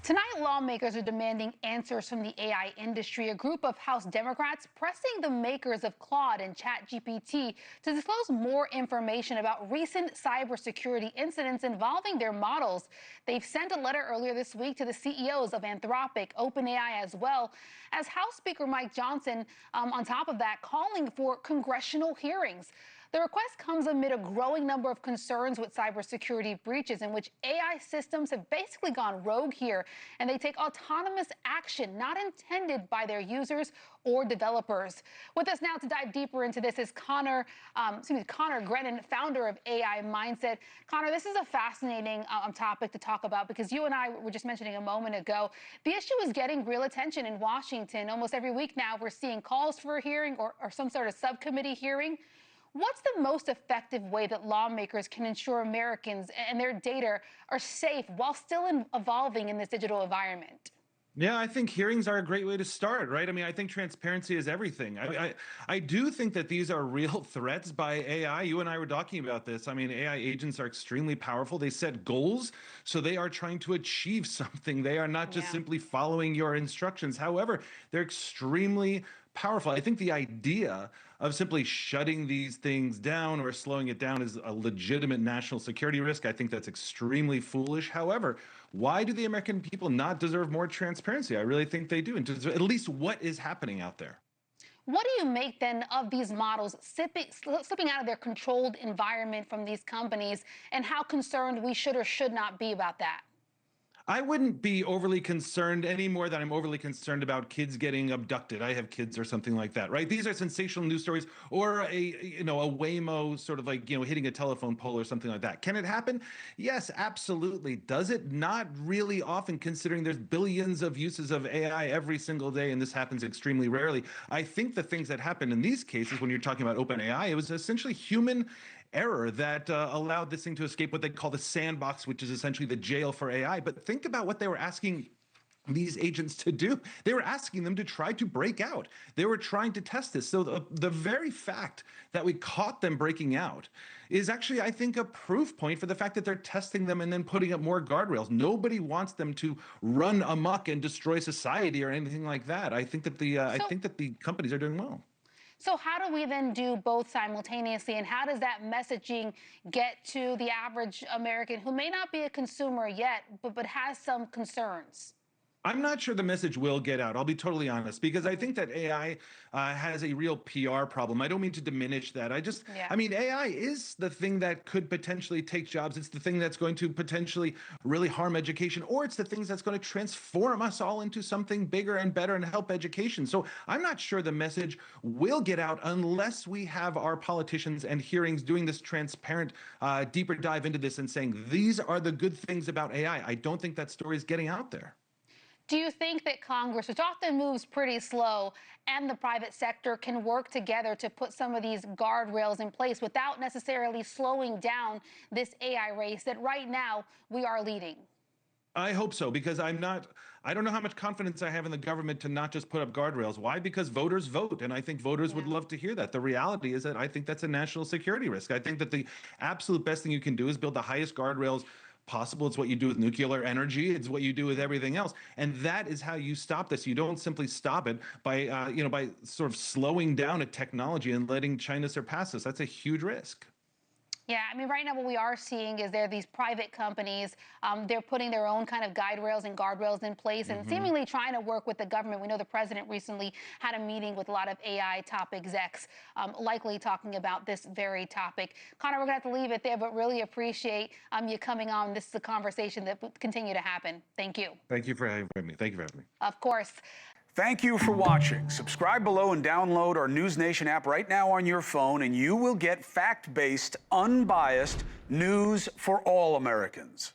Tonight, lawmakers are demanding answers from the AI industry, a group of House Democrats pressing the makers of Claude and ChatGPT to disclose more information about recent cybersecurity incidents involving their models. They've sent a letter earlier this week to the CEOs of Anthropic, OpenAI, as well as House Speaker Mike Johnson, on top of that, calling for congressional hearings. The request comes amid a growing number of concerns with cybersecurity breaches in which AI systems have basically gone rogue here, and they take autonomous action not intended by their users or developers. With us now to dive deeper into this is Conor Grennan, founder of AI Mindset. Conor, this is a fascinating topic to talk about because you and I were just mentioning a moment ago, the issue is getting real attention in Washington. Almost every week now, we're seeing calls for a hearing or some sort of subcommittee hearing. What's the most effective way that lawmakers can ensure Americans and their data are safe while still evolving in this digital environment? Yeah, I think hearings are a great way to start, right? I mean, I think transparency is everything. I do think that these are real threats by AI. You and I were talking about this. I mean, AI agents are extremely powerful. They set goals, so they are trying to achieve something. They are not just simply following your instructions. However, they're extremely powerful. I think the idea of simply shutting these things down or slowing it down is a legitimate national security risk. I think that's extremely foolish. However, why do the American people not deserve more transparency? I really think they do, and at least what is happening out there. What do you make then of these models slipping out of their controlled environment from these companies, and how concerned we should or should not be about that? I wouldn't be overly concerned any more than I'm overly concerned about kids getting abducted. I have kids or something like that, right? These are sensational news stories, or a Waymo sort of like, hitting a telephone pole or something like that. Can it happen? Yes, absolutely. Does it? Not really often, considering there's billions of uses of AI every single day, and this happens extremely rarely. I think the things that happen in these cases, when you're talking about OpenAI, it was essentially human error that allowed this thing to escape what they call the sandbox, which is essentially the jail for AI. But think about what they were asking these agents to do. They were asking them to try to break out. They were trying to test this. So the very fact that we caught them breaking out is actually, I think, a proof point for the fact that they're testing them and then putting up more guardrails. Nobody wants them to run amok and destroy society or anything like that. I think that the companies are doing well. So how do we then do both simultaneously, and how does that messaging get to the average American who may not be a consumer yet, but has some concerns? I'm not sure the message will get out. I'll be totally honest, because I think that AI has a real PR problem. I don't mean to diminish that. I mean, AI is the thing that could potentially take jobs. It's the thing that's going to potentially really harm education, or it's the things that's going to transform us all into something bigger and better and help education. So I'm not sure the message will get out unless we have our politicians and hearings doing this transparent, deeper dive into this and saying, these are the good things about AI. I don't think that story is getting out there. Do you think that Congress, which often moves pretty slow, and the private sector can work together to put some of these guardrails in place without necessarily slowing down this AI race that right now we are leading? I hope so, because I don't know how much confidence I have in the government to not just put up guardrails. Why? Because voters vote, and I think voters would love to hear that. The reality is that I think that's a national security risk. I think that the absolute best thing you can do is build the highest guardrails possible. It's what you do with nuclear energy. It's what you do with everything else. And that is how you stop this. You don't simply stop it by, by sort of slowing down a technology and letting China surpass us. That's a huge risk. Yeah, I mean, right now what we are seeing is there are these private companies, they're putting their own kind of guide rails and guardrails in place and seemingly trying to work with the government. We know the president recently had a meeting with a lot of AI top execs, likely talking about this very topic. Conor, we're going to have to leave it there, but really appreciate you coming on. This is a conversation that will continue to happen. Thank you. Thank you for having me. Thank you for having me. Of course. Thank you for watching. Subscribe below and download our NewsNation app right now on your phone, and you will get fact-based, unbiased news for all Americans.